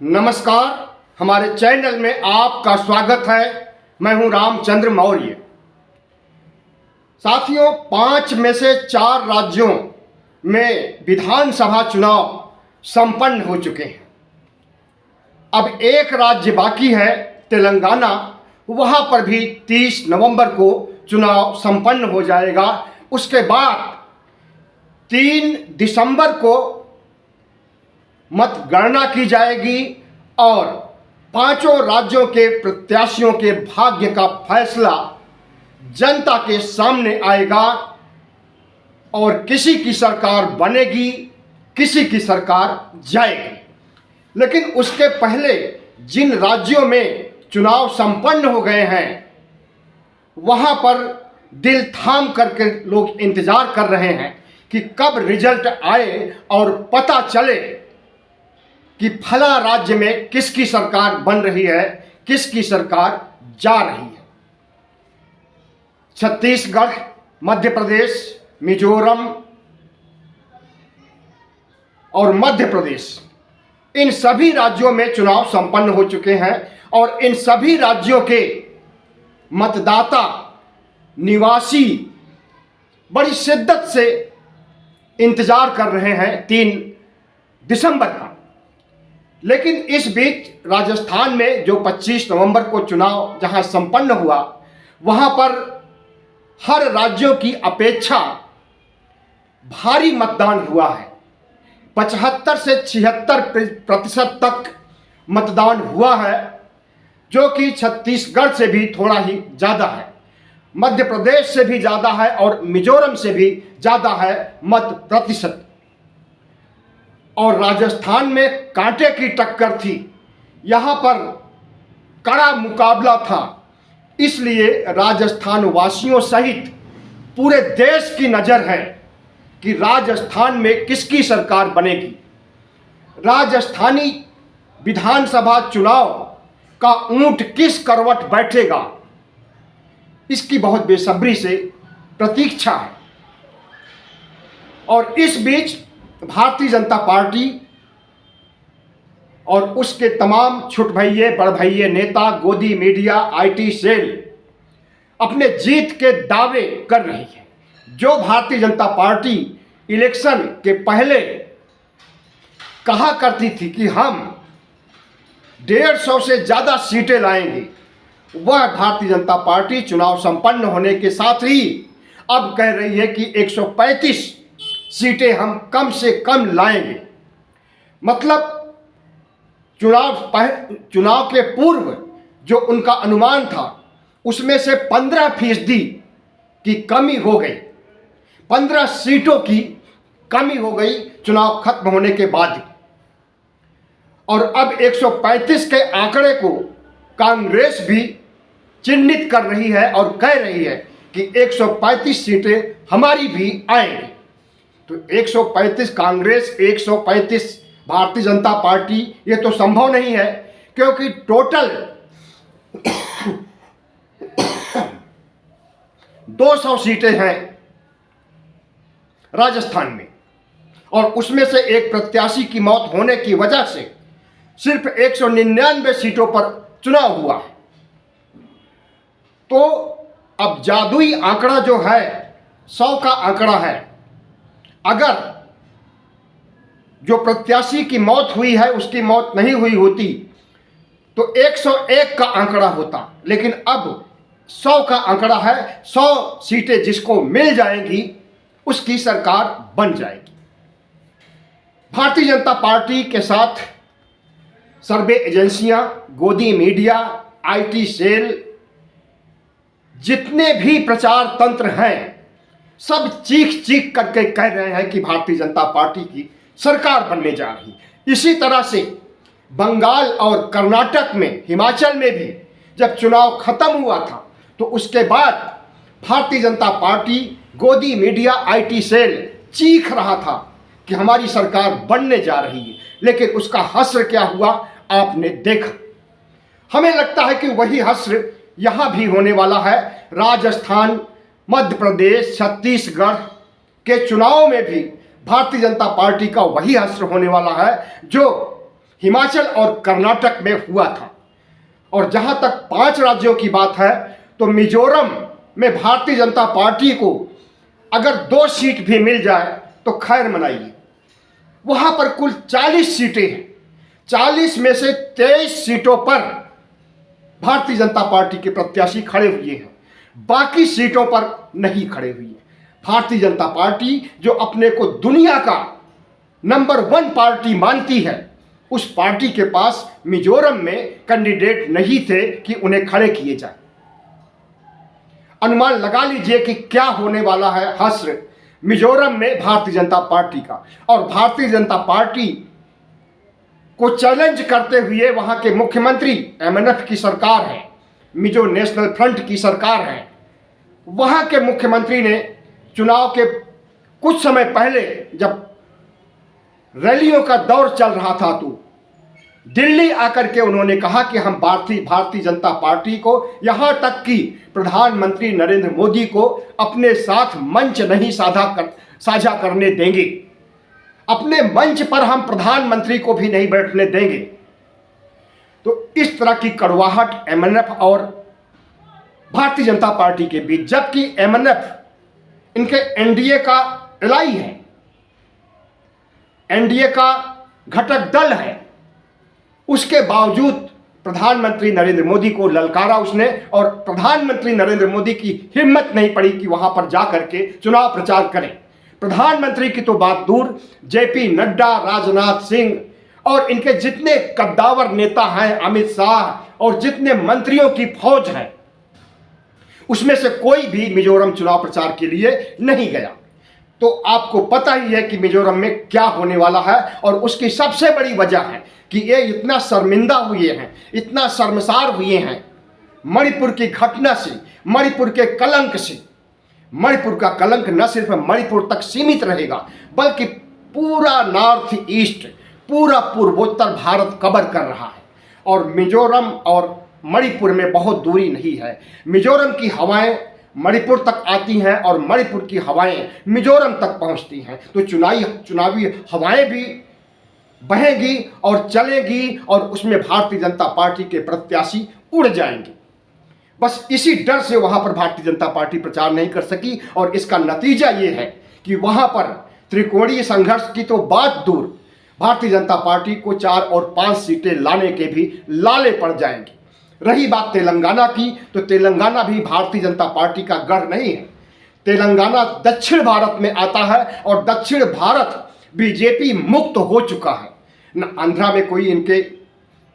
नमस्कार, हमारे चैनल में आपका स्वागत है। मैं हूं रामचंद्र मौर्य। साथियों, 5 में से 4 राज्यों में विधानसभा चुनाव संपन्न हो चुके हैं। अब एक राज्य बाकी है, तेलंगाना। वहां पर भी 30 नवंबर को चुनाव संपन्न हो जाएगा। उसके बाद 3 दिसंबर को मतगणना की जाएगी और 5 राज्यों के प्रत्याशियों के भाग्य का फैसला जनता के सामने आएगा और किसी की सरकार बनेगी, किसी की सरकार जाएगी। लेकिन उसके पहले जिन राज्यों में चुनाव संपन्न हो गए हैं, वहां पर दिल थाम करके लोग इंतजार कर रहे हैं कि कब रिजल्ट आए और पता चले कि फला राज्य में किसकी सरकार बन रही है, किसकी सरकार जा रही है। छत्तीसगढ़, मध्य प्रदेश, मिजोरम और मध्य प्रदेश, इन सभी राज्यों में चुनाव संपन्न हो चुके हैं और इन सभी राज्यों के मतदाता निवासी बड़ी शिद्दत से इंतजार कर रहे हैं 3 दिसंबर का। लेकिन इस बीच राजस्थान में जो 25 नवंबर को चुनाव जहां संपन्न हुआ, वहां पर हर राज्यों की अपेक्षा भारी मतदान हुआ है। 75 से 76% तक मतदान हुआ है, जो कि छत्तीसगढ़ से भी थोड़ा ही ज़्यादा है, मध्य प्रदेश से भी ज़्यादा है और मिजोरम से भी ज़्यादा है मत प्रतिशत। और राजस्थान में कांटे की टक्कर थी, यहाँ पर कड़ा मुकाबला था। इसलिए राजस्थान वासियों सहित पूरे देश की नज़र है कि राजस्थान में किसकी सरकार बनेगी। राजस्थानी विधानसभा चुनाव का ऊंट किस करवट बैठेगा, इसकी बहुत बेसब्री से प्रतीक्षा है। और इस बीच भारतीय जनता पार्टी और उसके तमाम छुट भइये बड़ भइये नेता, गोदी मीडिया, आईटी सेल अपने जीत के दावे कर रही है। जो भारतीय जनता पार्टी इलेक्शन के पहले कहा करती थी कि हम 150 से ज़्यादा सीटें लाएंगे, वह भारतीय जनता पार्टी चुनाव संपन्न होने के साथ ही अब कह रही है कि 135 सीटें हम कम से कम लाएंगे। मतलब चुनाव के पूर्व जो उनका अनुमान था, उसमें से 15% की कमी हो गई, 15 सीटों की कमी हो गई चुनाव खत्म होने के बाद। और अब 135 के आंकड़े को कांग्रेस भी चिन्हित कर रही है और कह रही है कि 135 सीटें हमारी भी आएंगी। तो 135 कांग्रेस, 135 भारतीय जनता पार्टी, ये तो संभव नहीं है, क्योंकि टोटल 200 सीटें हैं राजस्थान में और उसमें से एक प्रत्याशी की मौत होने की वजह से सिर्फ 199 सीटों पर चुनाव हुआ है। तो अब जादुई आंकड़ा जो है 100 का आंकड़ा है। अगर जो प्रत्याशी की मौत हुई है उसकी मौत नहीं हुई होती तो 101 का आंकड़ा होता, लेकिन अब 100 का आंकड़ा है। 100 सीटें जिसको मिल जाएंगी उसकी सरकार बन जाएगी। भारतीय जनता पार्टी के साथ सर्वे एजेंसियां, गोदी मीडिया, आईटी सेल, जितने भी प्रचार तंत्र हैं, सब चीख चीख करके कह रहे हैं कि भारतीय जनता पार्टी की सरकार बनने जा रही। इसी तरह से बंगाल और कर्नाटक में, हिमाचल में भी जब चुनाव खत्म हुआ था तो उसके बाद भारतीय जनता पार्टी, गोदी मीडिया, आईटी सेल चीख रहा था कि हमारी सरकार बनने जा रही है। लेकिन उसका हश्र क्या हुआ आपने देखा। हमें लगता है कि वही हश्र यहाँ भी होने वाला है। राजस्थान, मध्य प्रदेश, छत्तीसगढ़ के चुनाव में भी भारतीय जनता पार्टी का वही हश्र होने वाला है जो हिमाचल और कर्नाटक में हुआ था। और जहां तक 5 राज्यों की बात है तो मिजोरम में भारतीय जनता पार्टी को अगर 2 सीट भी मिल जाए तो खैर मनाइए। वहां पर कुल 40 सीटें हैं। 40 में से 23 सीटों पर भारतीय जनता पार्टी के प्रत्याशी खड़े हुए हैं, बाकी सीटों पर नहीं खड़े हुए हैं। भारतीय जनता पार्टी जो अपने को दुनिया का नंबर 1 पार्टी मानती है, उस पार्टी के पास मिजोरम में कैंडिडेट नहीं थे कि उन्हें खड़े किए जाए। अनुमान लगा लीजिए कि क्या होने वाला है हश्र मिजोरम में भारतीय जनता पार्टी का। और भारतीय जनता पार्टी को चैलेंज करते हुए वहां के मुख्यमंत्री एमएनएफ की सरकार है, मिजो नेशनल फ्रंट की सरकार है। वहां के मुख्यमंत्री ने चुनाव के कुछ समय पहले जब रैलियों का दौर चल रहा था तो दिल्ली आकर के उन्होंने कहा कि हम भारतीय जनता पार्टी को, यहां तक कि प्रधानमंत्री नरेंद्र मोदी को अपने साथ मंच नहीं साझा करने देंगे। अपने मंच पर हम प्रधानमंत्री को भी नहीं बैठने देंगे। तो इस तरह की कड़वाहट एमएनएफ और भारतीय जनता पार्टी के बीच, जबकि एमएनएफ इनके एनडीए का एलाई है, एनडीए का घटक दल है, उसके बावजूद प्रधानमंत्री नरेंद्र मोदी को ललकारा उसने। और प्रधानमंत्री नरेंद्र मोदी की हिम्मत नहीं पड़ी कि वहां पर जाकर के चुनाव प्रचार करें। प्रधानमंत्री की तो बात दूर, जेपी नड्डा, राजनाथ सिंह और इनके जितने कद्दावर नेता हैं, अमित शाह और जितने मंत्रियों की फौज है, उसमें से कोई भी मिजोरम चुनाव प्रचार के लिए नहीं गया। तो आपको पता ही है कि मिजोरम में क्या होने वाला है। और उसकी सबसे बड़ी वजह है कि ये इतना शर्मिंदा हुए हैं, इतना शर्मसार हुए हैं मणिपुर की घटना से, मणिपुर के कलंक से। मणिपुर का कलंक न सिर्फ मणिपुर तक सीमित रहेगा, बल्कि पूरा नॉर्थ ईस्ट, पूरा पूर्वोत्तर भारत कवर कर रहा है। और मिजोरम और मणिपुर में बहुत दूरी नहीं है। मिजोरम की हवाएं मणिपुर तक आती हैं और मणिपुर की हवाएं मिजोरम तक पहुंचती हैं। तो चुनावी हवाएं भी बहेंगी और चलेगी और उसमें भारतीय जनता पार्टी के प्रत्याशी उड़ जाएंगे। बस इसी डर से वहां पर भारतीय जनता पार्टी प्रचार नहीं कर सकी। और इसका नतीजा ये है कि वहां पर त्रिकोणीय संघर्ष की तो बात दूर, भारतीय जनता पार्टी को 4 और 5 सीटें लाने के भी लाले पड़ जाएंगे। रही बात तेलंगाना की, तो तेलंगाना भी भारतीय जनता पार्टी का गढ़ नहीं है। तेलंगाना दक्षिण भारत में आता है और दक्षिण भारत बीजेपी मुक्त हो चुका है। न आंध्रा में कोई इनके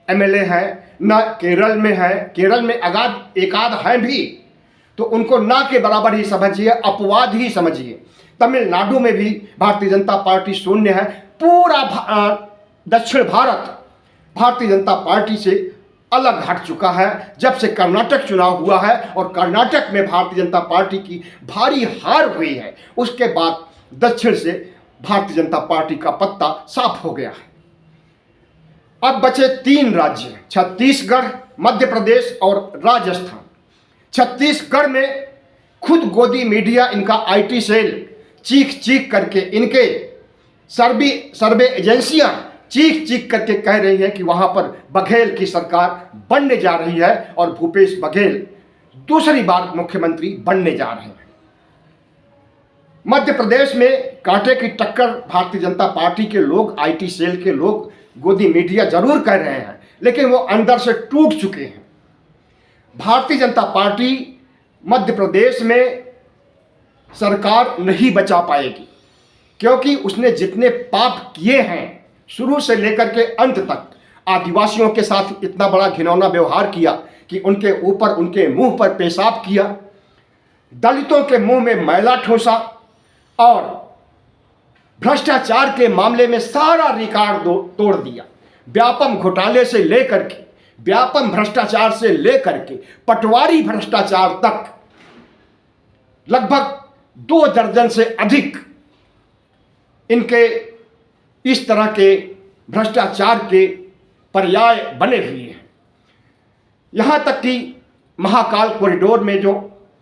एमएलए हैं, न केरल में है। केरल में एकाध हैं भी, तो उनको ना के बराबर ही समझिए, अपवाद ही समझिए। तमिलनाडु में भी भारतीय जनता पार्टी शून्य है। पूरा दक्षिण भारत भारतीय जनता पार्टी से अलग हट चुका है जब से कर्नाटक चुनाव हुआ है। और कर्नाटक में भारतीय जनता पार्टी की भारी हार हुई है। उसके बाद दक्षिण से भारतीय जनता पार्टी का पत्ता साफ हो गया है। अब बचे 3 राज्य, छत्तीसगढ़, मध्य प्रदेश और राजस्थान। छत्तीसगढ़ में खुद गोदी मीडिया, इनका आईटी सेल चीख चीख करके, इनके सर्वे एजेंसियां चीख चीख करके कह रही है कि वहां पर बघेल की सरकार बनने जा रही है और भूपेश बघेल दूसरी बार मुख्यमंत्री बनने जा रहे हैं। मध्य प्रदेश में कांटे की टक्कर भारतीय जनता पार्टी के लोग, आईटी सेल के लोग, गोदी मीडिया जरूर कह रहे हैं, लेकिन वो अंदर से टूट चुके हैं। भारतीय जनता पार्टी मध्य प्रदेश में सरकार नहीं बचा पाएगी, क्योंकि उसने जितने पाप किए हैं शुरू से लेकर के अंत तक, आदिवासियों के साथ इतना बड़ा घिनौना व्यवहार किया कि उनके ऊपर, उनके मुंह पर पेशाब किया, दलितों के मुंह में मैला ठोसा और भ्रष्टाचार के मामले में सारा रिकॉर्ड तोड़ दिया। व्यापम घोटाले से लेकर के, व्यापम भ्रष्टाचार से लेकर के पटवारी भ्रष्टाचार तक लगभग 2 दर्जन से अधिक इनके इस तरह के भ्रष्टाचार के पर्याय बने हुए हैं। यहां तक कि महाकाल कॉरिडोर में जो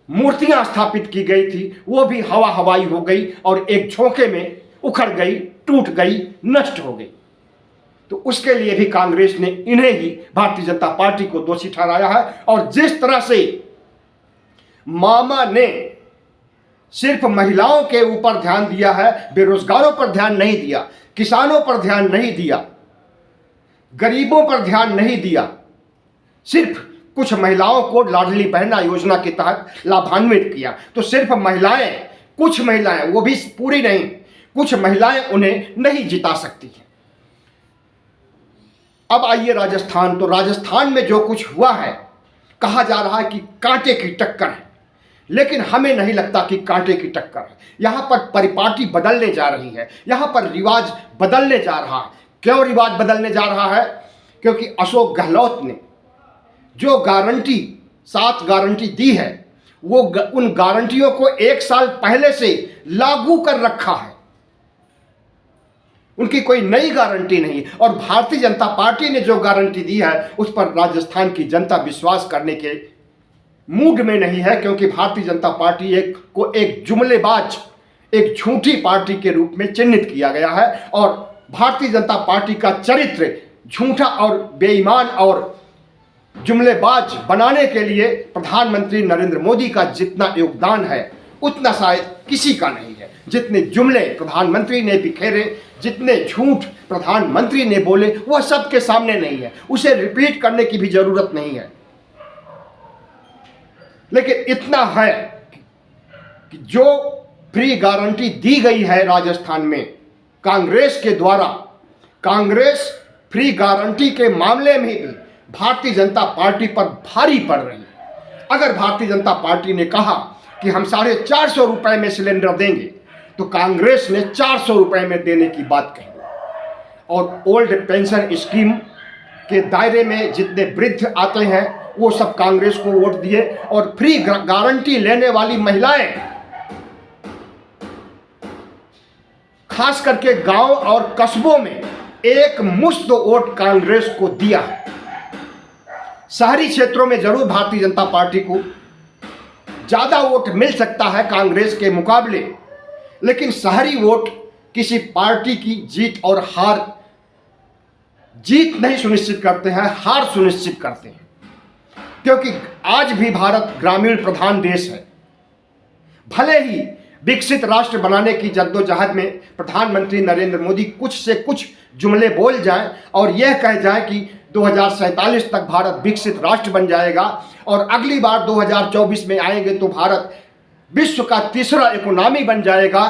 मूर्तियां स्थापित की गई थी वो भी हवा हवाई हो गई और एक झोंके में उखड़ गई, टूट गई, नष्ट हो गई। तो उसके लिए भी कांग्रेस ने इन्हें ही, भारतीय जनता पार्टी को दोषी ठहराया है। और जिस तरह से मामा ने सिर्फ महिलाओं के ऊपर ध्यान दिया है, बेरोजगारों पर ध्यान नहीं दिया, किसानों पर ध्यान नहीं दिया, गरीबों पर ध्यान नहीं दिया, सिर्फ कुछ महिलाओं को लाडली बहना योजना के तहत लाभान्वित किया, तो सिर्फ महिलाएं, कुछ महिलाएं, वो भी पूरी नहीं, कुछ महिलाएं उन्हें नहीं जिता सकती हैं। अब आइए राजस्थान। तो राजस्थान में जो कुछ हुआ है, कहा जा रहा है कि कांटे की टक्कर है, लेकिन हमें नहीं लगता कि कांटे की टक्कर है। यहां पर परिपाटी बदलने जा रही है, यहां पर रिवाज बदलने जा रहा है। क्यों रिवाज बदलने जा रहा है? क्योंकि अशोक गहलोत ने जो गारंटी, 7 गारंटी दी है, वो उन गारंटियों को 1 साल पहले से लागू कर रखा है। उनकी कोई नई गारंटी नहीं। और भारतीय जनता पार्टी ने जो गारंटी दी है, उस पर राजस्थान की जनता विश्वास करने के मूड में नहीं है, क्योंकि भारतीय जनता पार्टी को एक जुमलेबाज, एक झूठी पार्टी के रूप में चिन्हित किया गया है। और भारतीय जनता पार्टी का चरित्र झूठा और बेईमान और जुमलेबाज बनाने के लिए प्रधानमंत्री नरेंद्र मोदी का जितना योगदान है, उतना शायद किसी का नहीं है। जितने जुमले प्रधानमंत्री ने बिखेरे, जितने झूठ प्रधानमंत्री ने बोले, वह सबके सामने नहीं है, उसे रिपीट करने की भी जरूरत नहीं है। लेकिन इतना है कि जो फ्री गारंटी दी गई है राजस्थान में कांग्रेस के द्वारा, कांग्रेस फ्री गारंटी के मामले में भी भारतीय जनता पार्टी पर भारी पड़ रही है। अगर भारतीय जनता पार्टी ने कहा कि हम 450 रुपए में सिलेंडर देंगे, तो कांग्रेस ने 400 रुपए में देने की बात कही। और ओल्ड पेंशन स्कीम के दायरे में जितने वृद्ध आते हैं, वो सब कांग्रेस को वोट दिए। और फ्री गारंटी लेने वाली महिलाएं, खास करके गांव और कस्बों में, एक मुश्त वोट कांग्रेस को दिया है। शहरी क्षेत्रों में जरूर भारतीय जनता पार्टी को ज्यादा वोट मिल सकता है कांग्रेस के मुकाबले, लेकिन शहरी वोट किसी पार्टी की जीत और हार, जीत नहीं सुनिश्चित करते हैं, हार सुनिश्चित करते हैं। क्योंकि आज भी भारत ग्रामीण प्रधान देश है। भले ही विकसित राष्ट्र बनाने की जद्दोजहद में प्रधानमंत्री नरेंद्र मोदी कुछ से कुछ जुमले बोल जाएं और यह कह जाए कि 2047 तक भारत विकसित राष्ट्र बन जाएगा और अगली बार 2024 में आएंगे तो भारत विश्व का 3रा इकोनॉमी बन जाएगा,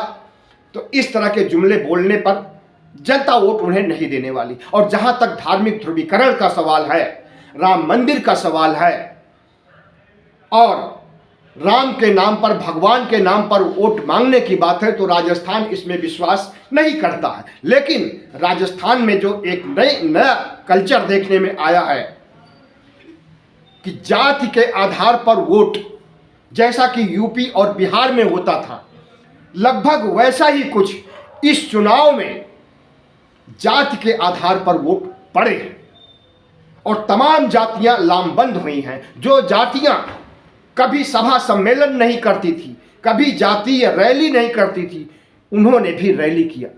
तो इस तरह के जुमले बोलने पर जनता वोट उन्हें नहीं देने वाली। और जहां तक धार्मिक ध्रुवीकरण का सवाल है, राम मंदिर का सवाल है, और राम के नाम पर, भगवान के नाम पर वोट मांगने की बात है, तो राजस्थान इसमें विश्वास नहीं करता है। लेकिन राजस्थान में जो एक नया कल्चर देखने में आया है कि जाति के आधार पर वोट, जैसा कि यूपी और बिहार में होता था, लगभग वैसा ही कुछ इस चुनाव में जाति के आधार पर वोट पड़े हैं। और तमाम जातियां लामबंद हुई हैं। जो जातियां कभी सभा सम्मेलन नहीं करती थी, कभी जातीय रैली नहीं करती थी, उन्होंने भी रैली किया।